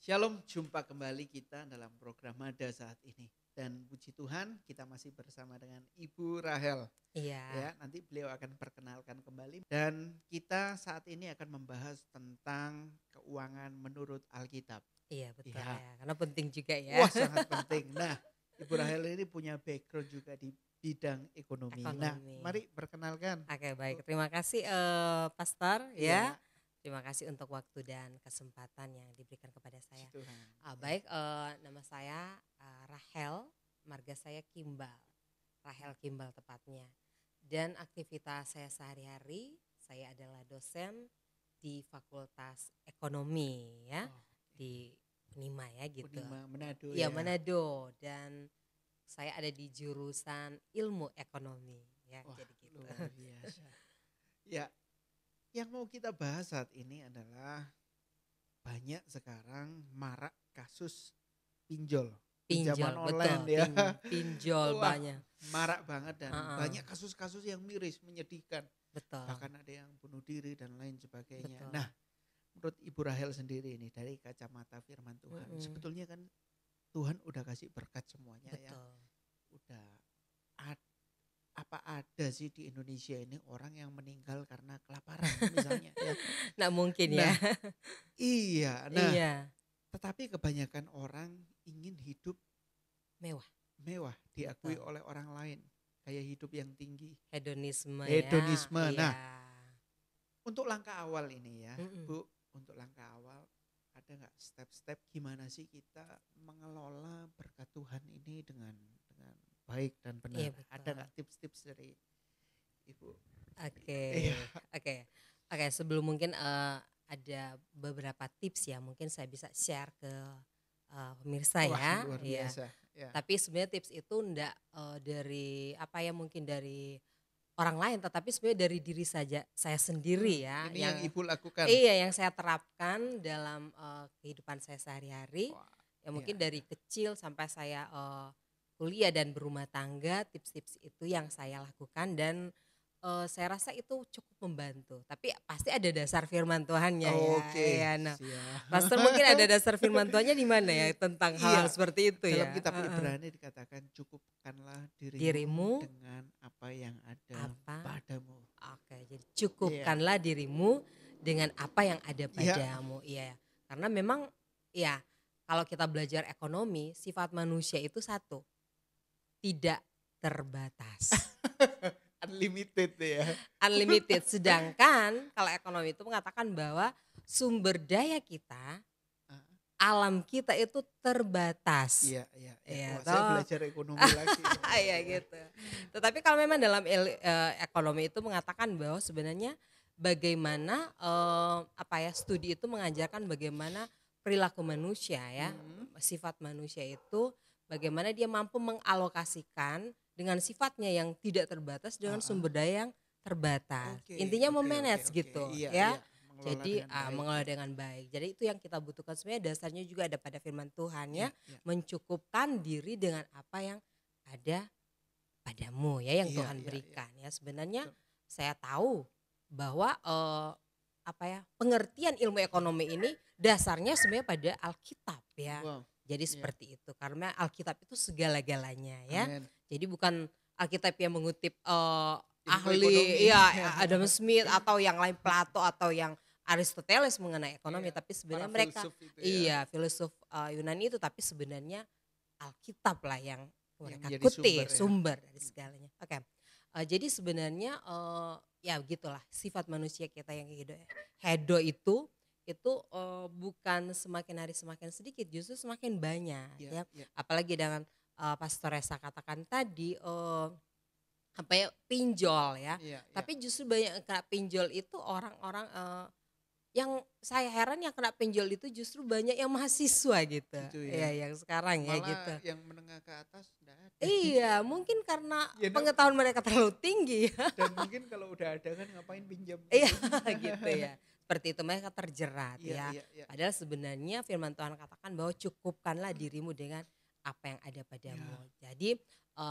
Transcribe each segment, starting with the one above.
Shalom, jumpa kembali kita dalam program Mada saat ini. Dan puji Tuhan kita masih bersama dengan Ibu Rahel. Iya, Ya, nanti beliau akan perkenalkan kembali. Dan kita saat ini akan membahas tentang keuangan menurut Alkitab. iya betul Ya, ya, karena penting juga ya wah sangat penting. Nah, Ibu Rahel ini punya background juga di bidang ekonomi. Nah, ekonomi. mari perkenalkan. Oke baik, terima kasih Pastor ya. Iya, Terima kasih untuk waktu dan kesempatan yang diberikan kepada puji saya. Tuhan. Ya. Baik, nama saya Rahel, marga saya Kimbal, Rahel Kimbal tepatnya. Dan aktivitas saya sehari-hari, saya adalah dosen di Fakultas Ekonomi ya, Oh, di Unima ya gitu. Unima Manado Iya ya. Manado, dan saya ada di jurusan ilmu ekonomi ya, Wah, jadi gitu. luar biasa. Ya, yang mau kita bahas saat ini adalah banyak sekarang marak kasus pinjol, pinjaman Pinjol, online betul, ya. pinjol Wah, banyak. marak banget dan Heeh, banyak kasus-kasus yang miris, menyedihkan. betul, Bahkan ada yang bunuh diri dan lain sebagainya. betul. Nah, menurut Ibu Rahel sendiri ini dari kacamata firman Tuhan, Mm-mm, sebetulnya kan Tuhan udah kasih berkat semuanya ya. betul. Udah ad- apa ada sih di Indonesia ini orang yang meninggal karena kelaparan misalnya ya. Nggak mungkin ya. Nah, iya. Nah, Iya, tetapi kebanyakan orang ingin hidup mewah, mewah, diakui betul. oleh orang lain, gaya hidup yang tinggi, Hedonisme ya, hedonisme. iya. Nah, untuk langkah awal ini ya, Mm-mm. Bu, untuk langkah awal ada nggak step-step gimana sih kita mengelola berkat Tuhan ini dengan baik dan benar? Iya Ada betul. nggak tips-tips dari Ibu? Oke, Iya, oke, oke. Sebelum mungkin ada beberapa tips ya, mungkin saya bisa share ke pemirsa wah ya, luar ya. biasa. Ya, Tapi sebenarnya tips itu enggak dari apa ya, mungkin dari orang lain, tetapi sebenarnya dari diri saja saya sendiri ya, ini yang yang Ibu lakukan. iya yang saya terapkan dalam kehidupan saya sehari-hari. Wah, Ya iya, mungkin dari kecil sampai saya kuliah dan berumah tangga, tips-tips itu yang saya lakukan dan saya rasa itu cukup membantu. Tapi pasti ada dasar firman Tuhannya ya. oke, Iya, nah, siap. Pastor mungkin ada dasar firman Tuhannya di mana ya tentang hal-hal Iya, seperti itu dalam ya. kitab Heeh. Ibrani dikatakan cukupkanlah dirimu Dirimu dengan apa yang ada apa? padamu. Oke, jadi Iya, cukupkanlah dirimu dengan apa yang ada iya, padamu. Iya, karena memang ya kalau kita belajar ekonomi, sifat manusia itu satu, tidak terbatas. unlimited ya. Unlimited. Sedangkan kalau ekonomi itu mengatakan bahwa sumber daya kita, Ah, alam kita itu terbatas. iya, iya, iya. Ya Wah, saya toh. belajar ekonomi lagi. Wah, Ya iya. gitu. Tetapi kalau memang dalam ekonomi itu mengatakan bahwa sebenarnya bagaimana apa ya, studi itu mengajarkan bagaimana perilaku manusia ya, Hmm, sifat manusia itu bagaimana dia mampu mengalokasikan dengan sifatnya yang tidak terbatas dengan ah, ah. sumber daya yang terbatas. Oke, Intinya oke, oke, memanage oke. gitu Iya, ya. iya. Mengelola Jadi dengan baik mengelola ya. dengan baik. Jadi itu yang kita butuhkan, sebenarnya dasarnya juga ada pada firman Tuhan ya, Iya, iya, mencukupkan diri dengan apa yang ada padamu ya, yang iya, Tuhan iya, iya. berikan ya. Sebenarnya Betul. saya tahu bahwa apa ya, pengertian ilmu ekonomi ini dasarnya sebenarnya pada Alkitab ya. Wow. Jadi Iya, seperti itu, karena Alkitab itu segala-galanya ya. amin. Jadi bukan Alkitab yang mengutip Ilmu ahli ekonomi. ya Adam Smith atau yang lain, Plato atau yang Aristoteles mengenai ekonomi, Iya, tapi para sebenarnya mereka filsuf itu ya, iya filsuf Yunani itu, tapi sebenarnya Alkitab lah yang yang mereka menjadi sumber kutip ya. sumber dari segalanya. Oke. Jadi sebenarnya ya gitulah sifat manusia kita yang hedo itu bukan semakin hari semakin sedikit, justru semakin banyak Iya, ya. iya, Apalagi dengan Pastor Resa katakan tadi apa ya, pinjol ya. iya, iya. Tapi justru banyak yang kena pinjol itu orang-orang yang saya heran, yang kena pinjol itu justru banyak yang mahasiswa gitu. Gitu ya. Ya yang sekarang ya gitu. Malah yang menengah ke atas enggak ada. Iya, mungkin karena Ya, pengetahuan mereka terlalu tinggi ya. dan mungkin kalau udah ada kan ngapain pinjam Iya gitu. gitu ya. Seperti itu mereka terjerat Iya, ya. iya, iya. Padahal sebenarnya firman Tuhan katakan bahwa cukupkanlah dirimu dengan apa yang ada padamu. Iya, Jadi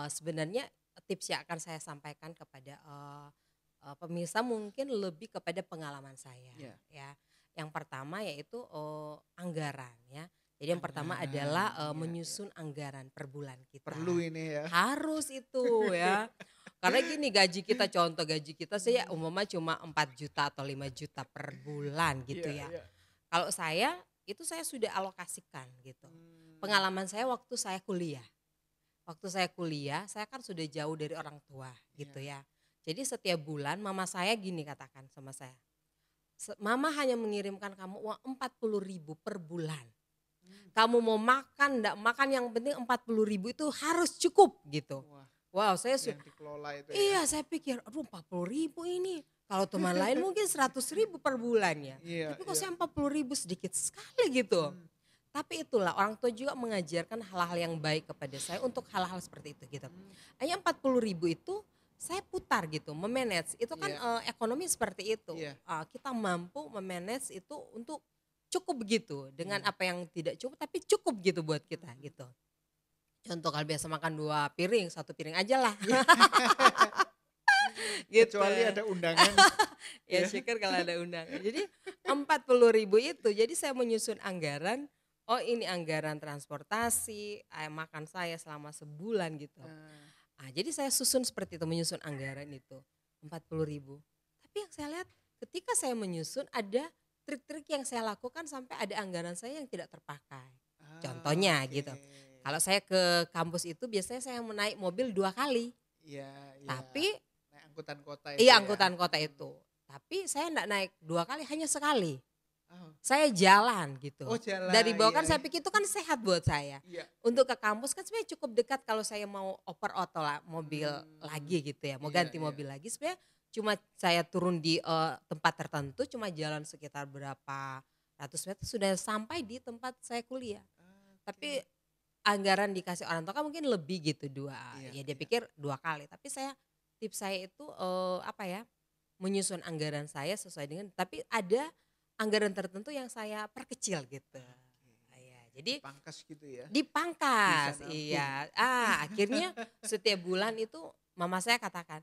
sebenarnya tips yang akan saya sampaikan kepada pemirsa mungkin lebih kepada pengalaman saya iya. ya. Yang pertama yaitu anggaran ya. Jadi yang pertama adalah Iya, iya. menyusun anggaran per bulan kita. Perlu ini ya. Harus itu ya. Karena gini gaji kita, contoh gaji kita saya umumnya cuma 4 juta atau 5 juta per bulan gitu Iya, ya. iya. Kalau saya itu saya sudah alokasikan gitu. Pengalaman saya waktu saya kuliah. Waktu saya kuliah, saya kan sudah jauh dari orang tua gitu ya. Jadi setiap bulan mama saya gini katakan sama saya. Mama hanya mengirimkan kamu uang 40.000 per bulan. Kamu mau makan enggak makan yang penting 40.000 itu harus cukup gitu. Wah, Wow, saya yang dikelola itu ya. iya saya pikir aduh 40.000 ini. Kalau teman lain mungkin 100.000 per bulan ya. Iya, Tapi kok iya. saya 40.000 sedikit sekali gitu. Tapi itulah orang tua juga mengajarkan hal-hal yang baik kepada saya untuk hal-hal seperti itu gitu. Hanya 40.000 itu saya putar gitu, memanage. Itu kan Iya. ekonomi seperti itu. Iya. Kita mampu memanage itu untuk cukup begitu dengan Iya. apa yang tidak cukup tapi cukup gitu buat kita gitu. Contoh kalau biasa makan 2 piring, 1 piring aja lah. Gitu. Kecuali ada undangan. Ya Ya. syukur kalau ada undangan. Jadi 40.000 itu jadi saya menyusun anggaran, oh ini anggaran transportasi, makan saya selama sebulan gitu. Jadi saya susun seperti itu, menyusun anggaran itu 40.000. Tapi yang saya lihat ketika saya menyusun ada trik-trik yang saya lakukan sampai ada anggaran saya yang tidak terpakai. Contohnya gitu. Kalau saya ke kampus itu biasanya saya menaik mobil 2 kali. Iya, iya. Tapi naik angkutan kota itu. iya ya. angkutan kota itu. Tapi saya enggak naik 2 kali, hanya sekali. Oh. Saya jalan gitu. Oh, jalan, Dari bawah kan iya. saya pikir itu kan sehat buat saya. Iya. Untuk ke kampus kan sebenarnya cukup dekat kalau saya mau oper auto lah, mobil lagi gitu ya. Mau Iya, ganti iya. mobil lagi sebenarnya cuma saya turun di tempat tertentu cuma jalan sekitar berapa ratus meter sudah sampai di tempat saya kuliah. Tapi anggaran dikasih orang tua kan mungkin lebih gitu 2. Iya, Ya dia iya. pikir 2 kali. Tapi tips saya itu apa ya? Menyusun anggaran saya sesuai dengan tapi ada anggaran tertentu yang saya perkecil gitu. Ya, jadi Pangkas gitu ya. dipangkas. Bisa nabung. Iya. Akhirnya setiap bulan itu mama saya katakan,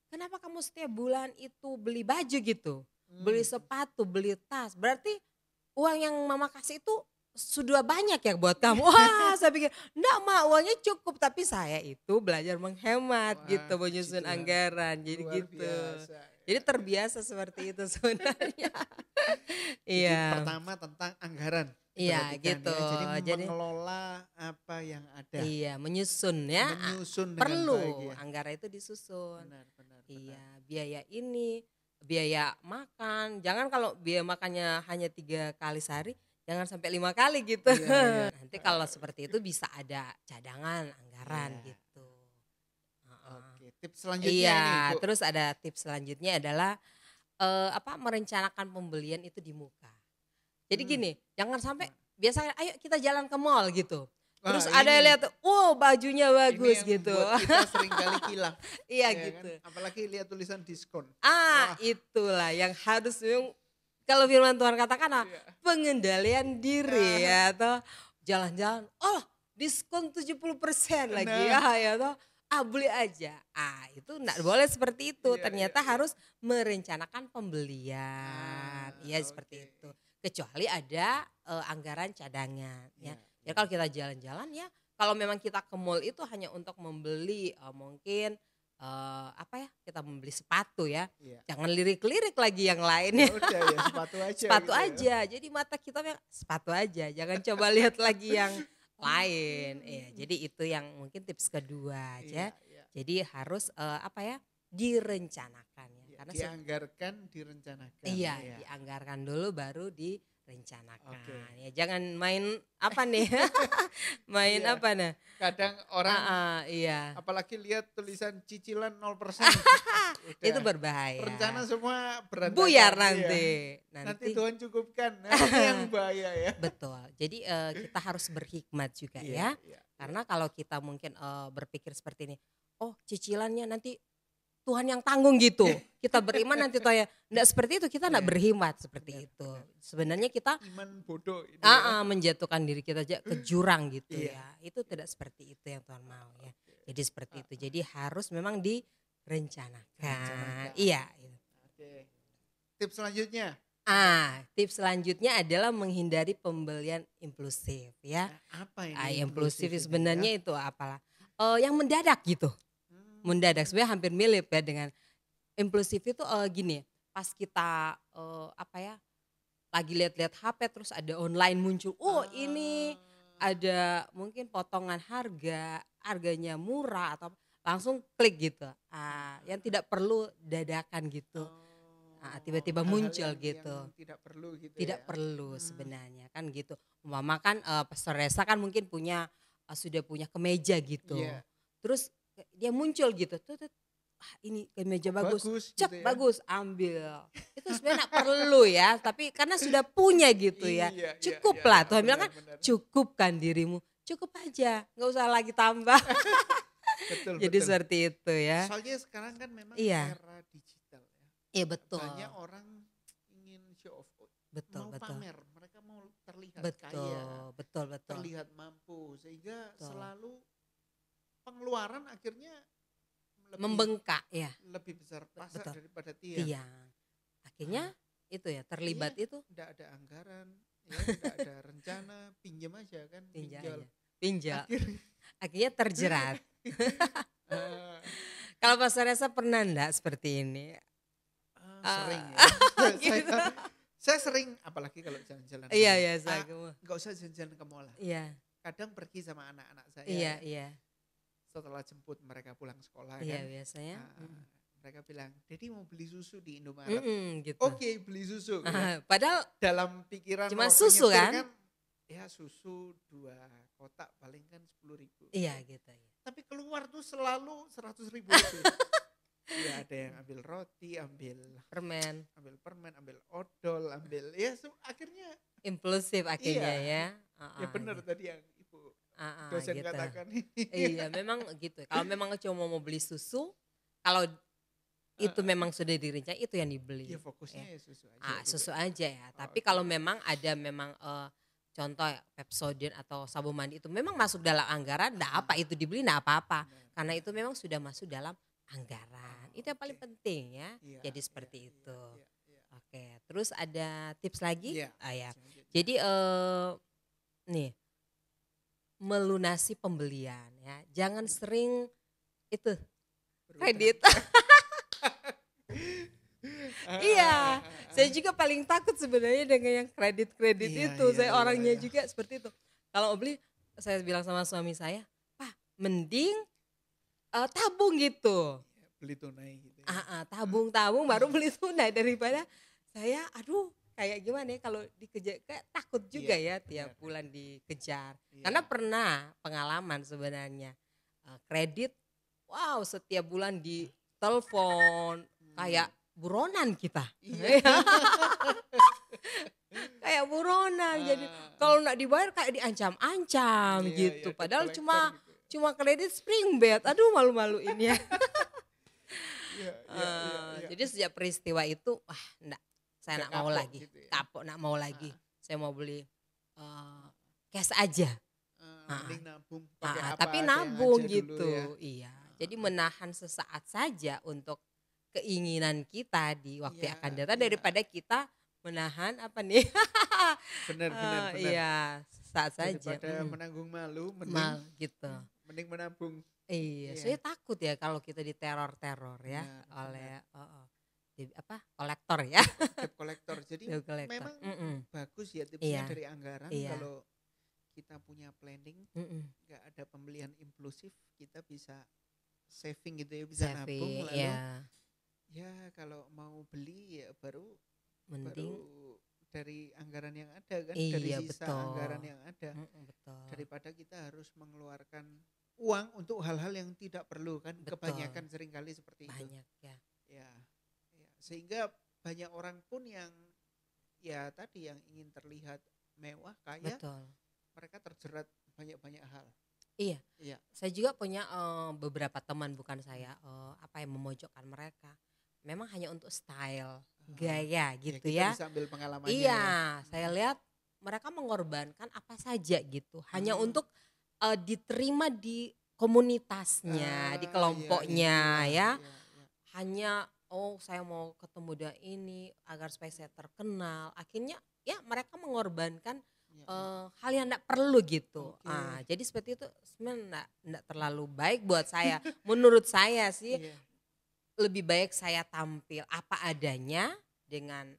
kenapa kamu setiap bulan itu beli baju gitu? Beli sepatu, beli tas. Berarti uang yang mama kasih itu sudah banyak ya buat kamu. Wah saya pikir, enggak mak uangnya cukup. Tapi saya itu belajar menghemat Wah, gitu, menyusun puji Tuhan. anggaran. Jadi Luar gitu. biasa. Jadi terbiasa seperti itu sebenarnya. Jadi Iya. pertama tentang anggaran. Iya diperhatikan gitu. Ya. Jadi Jadi mengelola apa yang ada. iya menyusun ya. Menyusun dengan Perlu baik ya. anggaran itu disusun. Benar, benar. Iya, biaya ini, biaya makan. Jangan kalau biaya makannya hanya 3 kali sehari, jangan sampai 5 kali gitu. Iya, iya. Nanti kalau seperti itu bisa ada cadangan anggaran Iya. gitu. Oke, tips selanjutnya Iya, nih Bu. terus ada tips selanjutnya adalah merencanakan pembelian itu di muka. Jadi gini, jangan sampai biasanya ayo kita jalan ke mall gitu. Wah, Terus ada yang ini- lihat, wow bajunya bagus Ini yang gitu. membuat kita sering kali kilaf. Iya ya gitu. kan? Apalagi lihat tulisan diskon. Itulah yang harus memang kalau firman Tuhan katakan Iya. pengendalian diri ya atau jalan-jalan, oh diskon 70% lagi ya toh. Beli aja. Itu enggak boleh seperti itu. Iya, Ternyata iya, iya. harus merencanakan pembelian. Ya seperti oke. itu. Kecuali ada anggaran cadangan ya. Iya, Ya kalau kita jalan-jalan ya, kalau memang kita ke mall itu hanya untuk membeli mungkin kita membeli sepatu ya. Iya. Jangan lirik-lirik lagi yang lainnya. Ya udah ya sepatu aja. Sepatu gitu ya. aja. Jadi mata kita memang sepatu aja. Jangan coba lihat lagi yang lain. Ya, jadi itu yang mungkin tips kedua aja. Iya, iya. Jadi harus direncanakan ya. Iya, Karena dianggarkan, direncanakan. iya, ya. dianggarkan dulu baru direncanakan. Oke. Ya jangan main apa nih? Main Iya. apa nih? Kadang orang Iya. apalagi lihat tulisan cicilan 0%. Udah. Itu berbahaya. Rencana semua berantakan. Buyar Iya. nanti. Nanti Tuhan cukupkan. Nah, ini yang bahaya ya. Betul. Jadi kita harus berhikmat juga Iya, ya. iya. Karena kalau kita mungkin berpikir seperti ini, oh cicilannya nanti Tuhan yang tanggung gitu. Kita beriman nanti Tuhan enggak seperti itu, kita enggak Iya. berhikmat seperti Benar, itu. benar. Sebenarnya kita Iman bodoh ini ya. menjatuhkan diri kita aja ke jurang gitu Iya. ya. Itu tidak seperti itu yang Tuhan mau ya. Jadi seperti itu. Jadi harus memang direncanakan. Direncanakan. Iya. Oke. Tips selanjutnya. Tips selanjutnya adalah menghindari pembelian impulsif ya. Nah, apa ini Impulsif ini ya? sebenarnya itu apalah? Yang mendadak gitu. Mendadak sebenarnya hampir mirip ya dengan impulsif itu gini, pas kita lagi lihat-lihat HP terus ada online muncul, ini ada mungkin potongan harganya murah atau langsung klik gitu. Yang tidak perlu dadakan gitu. Tiba-tiba hal-hal muncul gitu. yang tidak perlu gitu Tidak ya. perlu sebenarnya kan gitu. Umpama kan Pastor Resa kan mungkin sudah punya kemeja gitu. Iya. Terus dia muncul gitu. Ini kemeja bagus. Gitu ya. Bagus, ambil. Itu sebenarnya gak perlu ya, tapi karena sudah punya gitu ya. Iya, Cukuplah. Tuhan bilang kan benar. cukupkan dirimu. Cukup aja, gak usah lagi tambah. Jadi seperti itu ya. Soalnya sekarang kan memang Iya. era digital ya. Iya betul. Banyak orang ingin show off. Betul. Pamer, mereka mau terlihat betul, kaya. Betul. Terlihat mampu, sehingga selalu pengeluaran akhirnya membengkak ya. Lebih besar pasak daripada tiang. Akhirnya itu ya terlibat itu. Tidak ada anggaran, ya, tidak ada rencana, pinjam aja kan. Pinjam. Akhirnya terjerat. Kalau Pastor Resa pernah enggak seperti ini? Sering ya. Saya sering, apalagi kalau jalan-jalan. Iya. Gak usah jalan-jalan ke mall. Iya. Kadang pergi sama anak-anak saya. Iya. Setelah jemput mereka pulang sekolah kan. Iya biasanya. Mereka bilang, Dedi mau beli susu di Indomaret. Gitu. Oke, beli susu. Padahal dalam pikiran cuma susu kan? Ya susu 2 kotak paling kan 10.000. Iya gitu ya. Tapi keluar tuh selalu 100.000 lebih. Ya ada yang ambil roti, ambil permen, ambil odol, ambil akhirnya impulsif akhirnya ya. Ya benar tadi yang Ibu dosen gitu. katakan. Iya memang gitu. Kalau memang cuma mau beli susu, kalau itu memang sudah direncanakan itu yang dibeli. Ya fokusnya ya susu aja. Susu aja ya. Tapi kalau memang ada contoh Pepsodent atau sabun mandi itu memang masuk dalam anggaran, enggak apa itu dibeli enggak apa-apa. Karena itu memang sudah masuk dalam anggaran. Itu yang paling penting ya. Jadi seperti itu. Oke, terus ada tips lagi? Jadi nih melunasi pembelian ya. Jangan sering itu kredit. Iya, saya juga paling takut sebenarnya dengan yang kredit itu. Saya orangnya juga seperti itu. Kalau beli, saya bilang sama suami saya, Pak, mending tabung gitu. Beli tunai gitu ya. Tabung baru beli tunai daripada saya kayak gimana ya kalau dikejar, kayak takut juga ya tiap bulan dikejar. Karena pernah pengalaman sebenarnya kredit, wow setiap bulan ditelepon kayak buronan kita. Kayak buronan, jadi kalau nggak dibayar kayak diancam-ancam gitu. Padahal cuma kredit spring bed, malu-malu ini ya. Jadi sejak peristiwa itu, enggak, saya enggak mau lagi, gitu ya? Kapok enggak mau lagi. Saya mau beli cash aja. Mending nabung, tapi nabung gitu, iya. Jadi menahan sesaat saja untuk keinginan kita di waktu yang akan datang daripada kita menahan apa nih? Benar. Iya, saat saja. Daripada menanggung malu, mending menabung. Iya, saya takut ya kalau kita diteror ya oleh kolektor ya. Debt kolektor. Jadi memang bagus ya tipsnya dari anggaran. Kalau kita punya planning, nggak ada pembelian impulsif, kita bisa saving gitu ya, bisa nabung lalu. Ya kalau mau beli ya baru dari anggaran yang ada kan, dari sisa anggaran yang ada. Daripada kita harus mengeluarkan uang untuk hal-hal yang tidak perlu kan. Kebanyakan seringkali seperti itu. Ya. Sehingga banyak orang pun yang tadi yang ingin terlihat mewah, kaya, mereka terjerat banyak hal. Iya. Saya juga punya beberapa teman, bukan saya yang memojokkan mereka. Memang hanya untuk style, gaya gitu ya. Kita bisa ambil pengalamannya. Iya, saya lihat mereka mengorbankan apa saja gitu. Hanya untuk diterima di komunitasnya, di kelompoknya ya. Hanya oh saya mau ketemu dia ini agar supaya saya terkenal. Akhirnya ya mereka mengorbankan hal yang tidak perlu gitu. Jadi seperti itu sebenarnya enggak terlalu baik buat saya. Menurut saya sih lebih baik saya tampil apa adanya dengan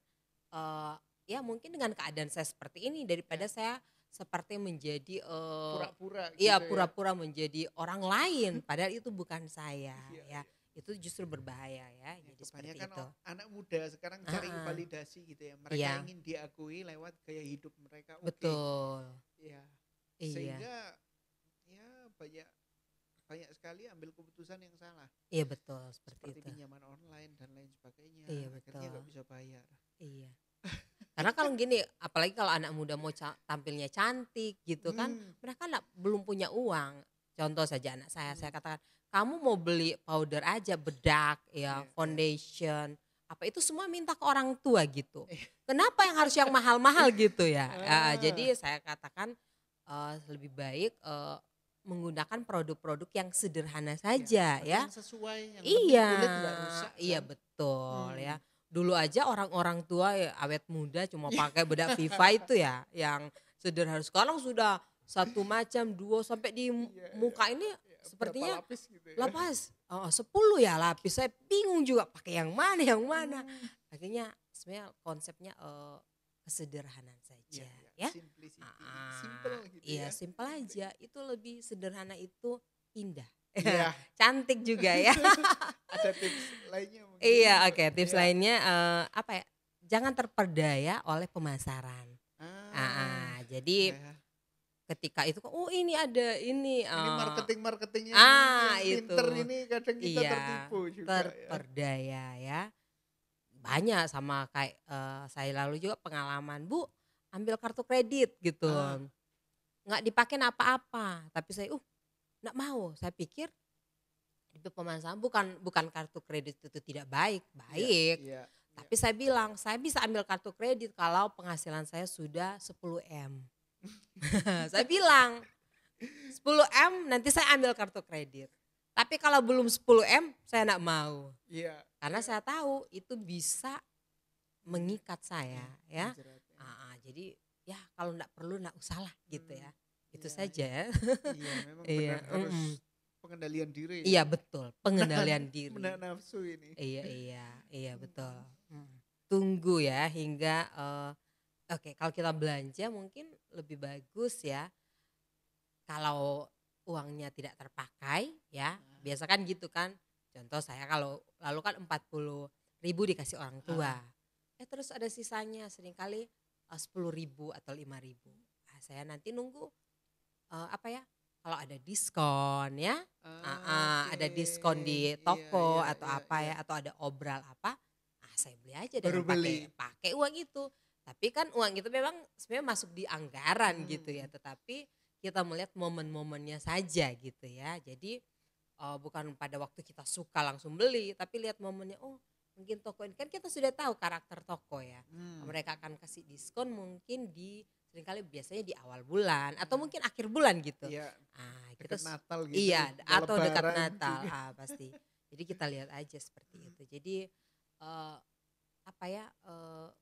ya mungkin dengan keadaan saya seperti ini daripada saya seperti menjadi pura-pura gitu iya pura-pura menjadi orang lain padahal itu bukan saya ya. Itu justru berbahaya ya. Jadi seperti itu. Anak muda sekarang cari validasi gitu ya. Mereka ingin diakui lewat gaya hidup mereka. Betul. Ya. Sehingga ya banyak sekali ambil keputusan yang salah. Iya betul seperti itu. Pinjaman online dan lain sebagainya. Iya betul. Akhirnya gak bisa bayar. Iya. Karena kalau gini, apalagi kalau anak muda mau tampilnya cantik gitu kan, mereka belum punya uang. Contoh saja anak saya katakan, kamu mau beli powder aja, bedak, ya, foundation, apa itu semua minta ke orang tua gitu. Kenapa yang harus yang mahal-mahal gitu ya? Jadi saya katakan lebih baik menggunakan produk-produk yang sederhana saja ya. Yang sesuai, yang kulit nggak rusak. Iya betul ya. Dulu aja orang-orang tua ya awet muda cuma pakai bedak Viva itu ya yang sederhana. Sekarang sudah satu macam 2 sampai di muka ini sepertinya lapis gitu ya. Lapis 10 ya lapis. Saya bingung juga pakai yang mana. Akhirnya sebenarnya konsepnya kesederhanaan saja ya. Simple gitu iya, ya. simple aja. Itu lebih sederhana itu indah. Iya. Cantik juga ya. Ada tips lainnya mungkin? Iya, oke. Tips lainnya apa ya? Jangan terperdaya oleh pemasaran. Jadi ketika itu ini ada ini. Ini marketingnya. Itu. Pinter ini kadang kita tertipu juga. Terperdaya ya. Banyak sama kayak saya lalu juga pengalaman, Bu, ambil kartu kredit gitu. Nggak dipakai apa-apa, tapi saya nggak mau. Saya pikir itu pemasaran bukan kartu kredit itu tidak baik. Tapi saya bilang, saya bisa ambil kartu kredit kalau penghasilan saya sudah 10M. Saya bilang 10M nanti saya ambil kartu kredit. Tapi kalau belum 10M saya enggak mau. Karena saya tahu itu bisa mengikat saya ya. Jadi ya kalau enggak perlu enggak usah lah gitu ya. Itu saja. Iya memang benar harus pengendalian diri. Iya betul, pengendalian diri. Menahan nafsu ini. Iya betul. Tunggu ya hingga oke, kalau kita belanja mungkin lebih bagus ya. Kalau uangnya tidak terpakai ya, biasa kan gitu kan. Contoh saya kalau lalu kan 40.000 dikasih orang tua. Terus ada sisanya seringkali 10.000 atau 5.000. Saya nanti nunggu kalau ada diskon ya, ada diskon di toko atau atau ada obral apa, saya beli aja dengan pakai uang itu. Tapi kan uang itu memang sebenarnya masuk di anggaran gitu ya, tetapi kita melihat momen-momennya saja gitu ya. Jadi bukan pada waktu kita suka langsung beli, tapi lihat momennya. Mungkin toko ini kan kita sudah tahu karakter toko ya. Mereka akan kasih diskon mungkin seringkali biasanya di awal bulan atau mungkin akhir bulan gitu. Dekat Natal gitu. Iya, atau dekat Natal pasti. Jadi kita lihat aja seperti itu. Jadi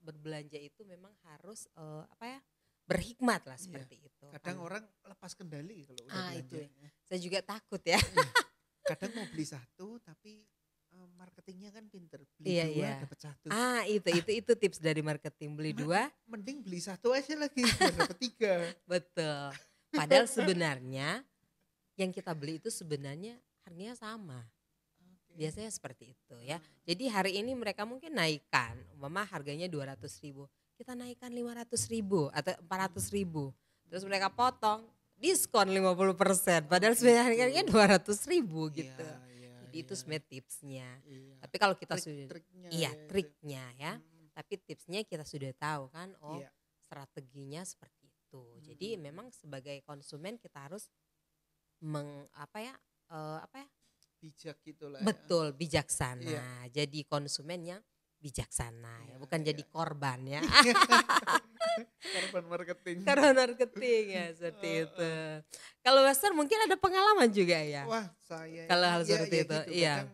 berbelanja itu memang harus berhikmat lah seperti itu. Kadang orang lepas kendali kalau udah belanja. Itu. Saya juga takut ya. Kadang mau beli satu tapi marketingnya kan pinter, beli 2 dapat 1. Itu tips dari marketing, beli 2. Mending beli 1 aja lagi biar dapat 3. Betul. Padahal sebenarnya yang kita beli itu sebenarnya harganya sama. Biasanya seperti itu ya. Jadi hari ini mereka mungkin naikkan, umpama harganya 200.000, kita naikkan 500.000 atau 400.000. Terus mereka potong diskon 50%. Padahal sebenarnya harganya 200.000 gitu. Jadi itu sebenarnya tipsnya. Tapi kalau kita triknya ya. Tapi tipsnya kita sudah tahu kan, strateginya seperti itu. Jadi memang sebagai konsumen kita harus bijak gitulah. Betul, bijaksana. Jadi konsumennya bijaksana ya, bukan jadi korban ya. Korban marketing. Korban marketing ya seperti itu. Kalau Master mungkin ada pengalaman juga ya. Wah, saya kalau hal seperti itu. Gitu.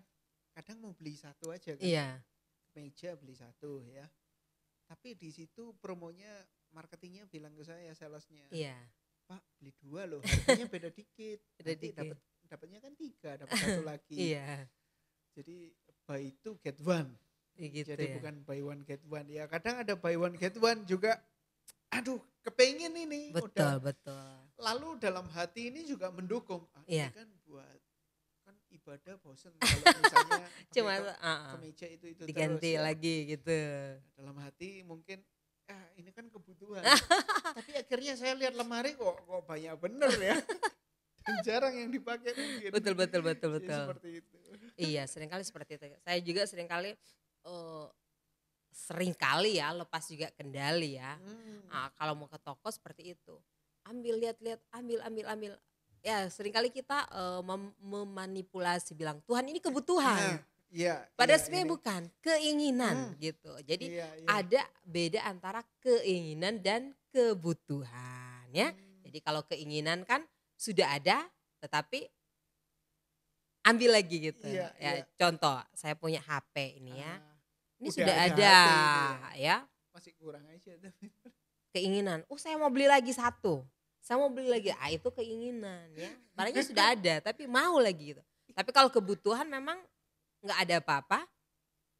kadang mau beli satu aja kan. Iya. Meja beli satu ya. Tapi di situ promonya, marketingnya bilang ke saya, salesnya, Iya. Pak beli 2 loh, harganya beda dikit. Beda Nanti dikit. dapatnya kan 3, dapat 1 lagi. Iya. Jadi buy 2 get 1. Gitu Jadi ya. bukan buy 1 get 1. Ya kadang ada buy 1 get 1 juga. Aduh, kepengen ini. Betul, udah. betul. Lalu dalam hati ini juga mendukung. Iya. Ini kan buat ibadah bosen kalau misalnya cuma kemeja itu diganti terus, ya. lagi gitu. Dalam hati mungkin ini kan kebutuhan. Tapi akhirnya saya lihat lemari kok banyak bener ya. Dan jarang yang dipakai mungkin. Betul. Ya, seperti itu. Iya, seringkali seperti itu. Saya juga seringkali ya lepas juga kendali ya. Kalau mau ke toko seperti itu. Ambil, lihat-lihat, ambil. Ya, seringkali kita memanipulasi, bilang Tuhan ini kebutuhan. Padahal sebenarnya bukan, keinginan gitu. Jadi ada beda antara keinginan dan kebutuhan ya. Jadi kalau keinginan kan sudah ada, tetapi ambil lagi gitu. Contoh, saya punya HP ini ya. Ini sudah ada ya. Masih kurang aja. Keinginan, saya mau beli lagi satu. Saya mau beli lagi, itu keinginan ya. Barangnya sudah ada, tapi mau lagi gitu. Tapi kalau kebutuhan memang nggak ada apa-apa,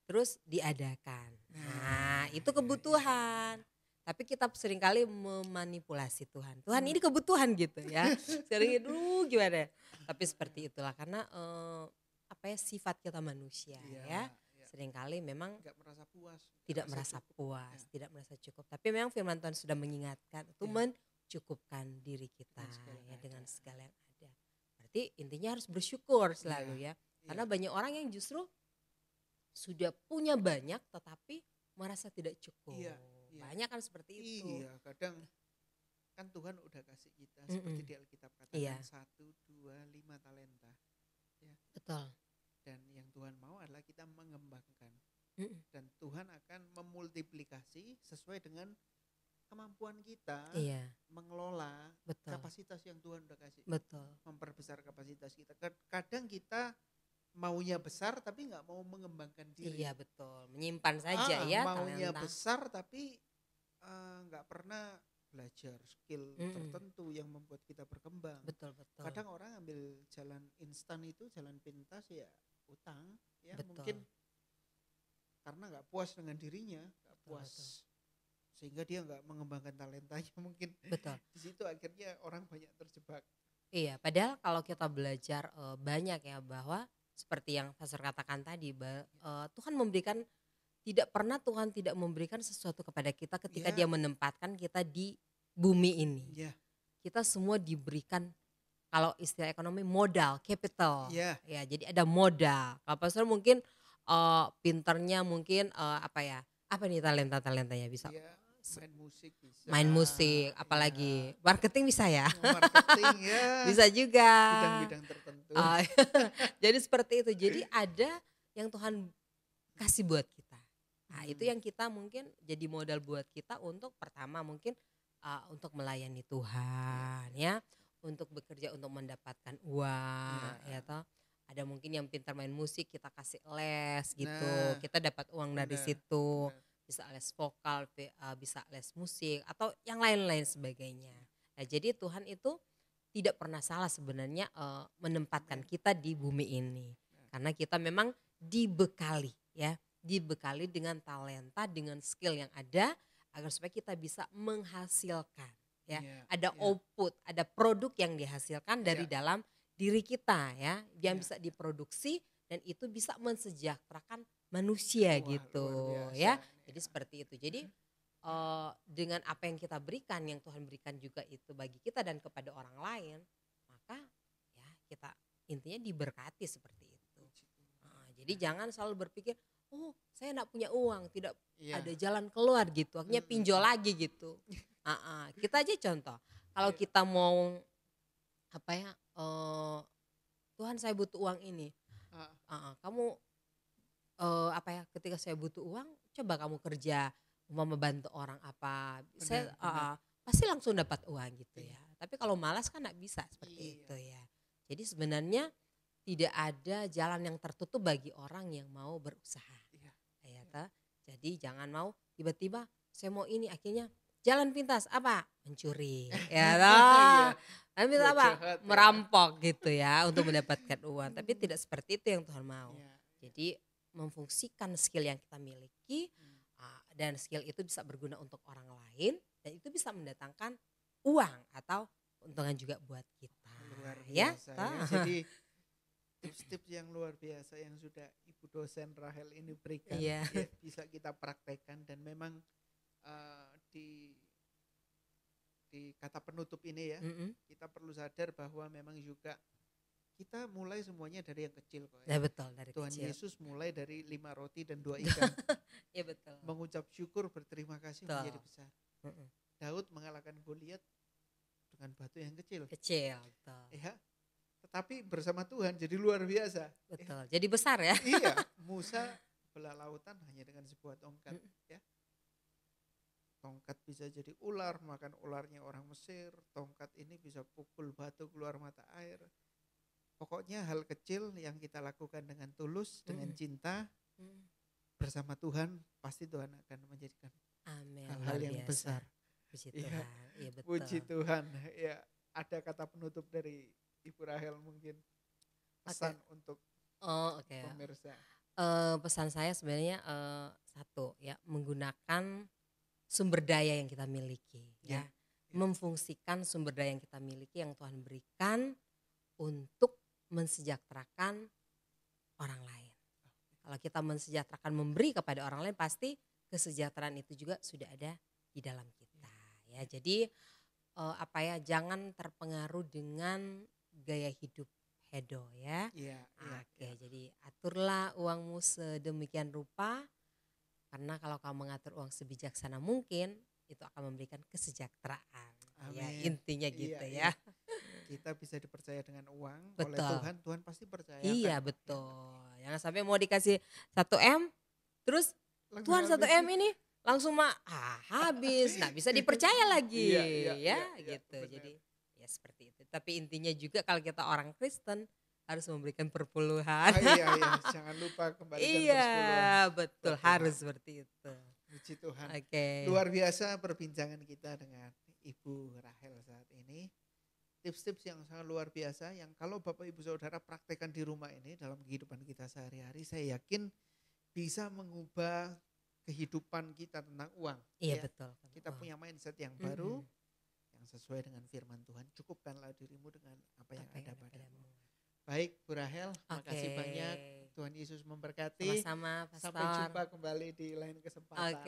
terus diadakan. Nah, itu kebutuhan. Tapi kita seringkali memanipulasi Tuhan. Tuhan ini kebutuhan gitu ya. Sering gimana? Tapi seperti itulah karena sifat kita manusia ya. Seringkali memang tidak merasa puas. Tidak merasa cukup. Tapi memang firman Tuhan sudah mengingatkan untuk mencukupkan diri kita dengan segala yang ada. Berarti intinya harus bersyukur selalu ya. Karena banyak orang yang justru sudah punya banyak tetapi merasa tidak cukup. Banyak kan seperti itu. Iya, kadang kan Tuhan udah kasih kita seperti di Alkitab katakan 1, 2, 5 talenta. Ya. Betul. Dan yang Tuhan mau adalah kita mengembangkan. Dan Tuhan akan memultiplikasi sesuai dengan kemampuan kita mengelola kapasitas yang Tuhan udah kasih. Betul. Memperbesar kapasitas kita. Kadang kita maunya besar tapi nggak mau mengembangkan diri. Iya betul. Menyimpan saja ya maunya talenta. besar tapi nggak pernah belajar skill tertentu yang membuat kita berkembang. Betul. Kadang orang ambil jalan instan itu, jalan pintas ya utang ya. Betul. Mungkin karena nggak puas dengan dirinya, nggak puas. Betul. Sehingga dia nggak mengembangkan talentanya mungkin. Betul. Di situ akhirnya orang banyak terjebak. Iya, padahal kalau kita belajar banyak ya bahwa seperti yang Pastor katakan tadi, Tuhan memberikan, tidak pernah Tuhan tidak memberikan sesuatu kepada kita ketika Dia menempatkan kita di bumi ini. Kita semua diberikan, kalau istilah ekonomi, modal, capital. Ya, jadi ada modal. Kalau Pastor mungkin pinternya mungkin apa nih talentanya bisa? Main musik, apalagi marketing bisa ya. Marketing bisa juga. Bidang-bidang tertentu. Jadi seperti itu. Jadi ada yang Tuhan kasih buat kita. Nah, itu yang kita mungkin jadi modal buat kita untuk pertama mungkin untuk melayani Tuhan ya, untuk bekerja untuk mendapatkan uang ya toh. Ada mungkin yang pintar main musik, kita kasih les gitu. Kita dapat uang dari situ. Bisa les vokal, bisa les musik, atau yang lain-lain sebagainya. Nah, jadi Tuhan itu tidak pernah salah sebenarnya menempatkan kita di bumi ini. Karena kita memang dibekali dengan talenta, dengan skill yang ada, agar supaya kita bisa menghasilkan. Ada output, ada produk yang dihasilkan dari dalam diri kita ya, yang bisa diproduksi dan itu bisa mensejahterakan manusia gitu ya. Jadi seperti itu. Jadi dengan apa yang kita berikan, yang Tuhan berikan juga itu bagi kita dan kepada orang lain, maka ya kita intinya diberkati seperti itu. Jadi jangan selalu berpikir, saya enggak punya uang, tidak ada jalan keluar gitu, akhirnya pinjol lagi gitu. Kita aja contoh, kalau kita mau Tuhan saya butuh uang ini, kamu ketika saya butuh uang, coba kamu kerja, mau membantu orang apa, saya pasti langsung dapat uang gitu ya. Tapi kalau malas kan nggak bisa seperti itu ya. Jadi sebenarnya tidak ada jalan yang tertutup bagi orang yang mau berusaha. Iya. Ya, toh? Jadi jangan mau tiba-tiba saya mau ini akhirnya jalan pintas apa? Mencuri. Ya toh. Jalan pintas apa? Jahat, merampok gitu ya untuk mendapatkan uang. Tapi tidak seperti itu yang Tuhan mau. Ya. Jadi memfungsikan skill yang kita miliki dan skill itu bisa berguna untuk orang lain dan itu bisa mendatangkan uang atau keuntungan juga buat kita. Luar Ya, biasa ya. Jadi tips-tips yang luar biasa yang sudah Ibu dosen Rahel ini berikan ya, bisa kita praktekkan dan memang di kata penutup ini ya, kita perlu sadar bahwa memang juga kita mulai semuanya dari yang kecil kok ya. Ya betul, dari Tuhan kecil. Yesus mulai dari 5 roti dan 2 ikan. Ya betul. Mengucap syukur, berterima kasih betul. menjadi besar. Daud mengalahkan Goliat dengan batu yang kecil. Kecil, betul. Ya, tetapi bersama Tuhan jadi luar biasa. Betul, jadi besar ya. Iya, Musa belah lautan hanya dengan sebuah tongkat. Ya. Tongkat bisa jadi ular, makan ularnya orang Mesir. Tongkat ini bisa pukul batu keluar mata air. Pokoknya hal kecil yang kita lakukan dengan tulus, dengan cinta, bersama Tuhan, pasti Tuhan akan menjadikan hal-hal yang besar. Puji Tuhan, ya betul. Puji Tuhan. Ya, ada kata penutup dari Ibu Rahel mungkin pesan untuk pemirsa. Pesan saya sebenarnya satu ya, menggunakan sumber daya yang kita miliki ya. Memfungsikan sumber daya yang kita miliki yang Tuhan berikan untuk mensejahterakan orang lain. Kalau kita mensejahterakan memberi kepada orang lain pasti kesejahteraan itu juga sudah ada di dalam kita ya. Jadi jangan terpengaruh dengan gaya hidup hedo ya. Jadi aturlah uangmu sedemikian rupa karena kalau kamu mengatur uang sebijaksana mungkin itu akan memberikan kesejahteraan. Amin. Ya intinya gitu ya. Kita bisa dipercaya dengan uang oleh Tuhan, Tuhan pasti percaya. Iya betul. Jangan sampai mau dikasih 1M terus langsung Tuhan 1M ini langsung habis, nggak bisa dipercaya lagi gitu. Benar. Jadi ya seperti itu. Tapi intinya juga kalau kita orang Kristen harus memberikan perpuluhan. Iya, jangan lupa kembalikan persepuluhan. Iya betul, harus seperti itu. Puji Tuhan. Luar biasa perbincangan kita dengan Ibu Rahel saat ini. Tips-tips yang sangat luar biasa yang kalau Bapak Ibu Saudara praktekkan di rumah ini dalam kehidupan kita sehari-hari, saya yakin bisa mengubah kehidupan kita tentang uang. Iya betul. Kita punya mindset yang baru yang sesuai dengan firman Tuhan. Cukupkanlah dirimu dengan apa yang ada padamu. Baik Bu Rahel, makasih banyak. Tuhan Yesus memberkati. Sama-sama, Pastor. Sampai jumpa kembali di lain kesempatan.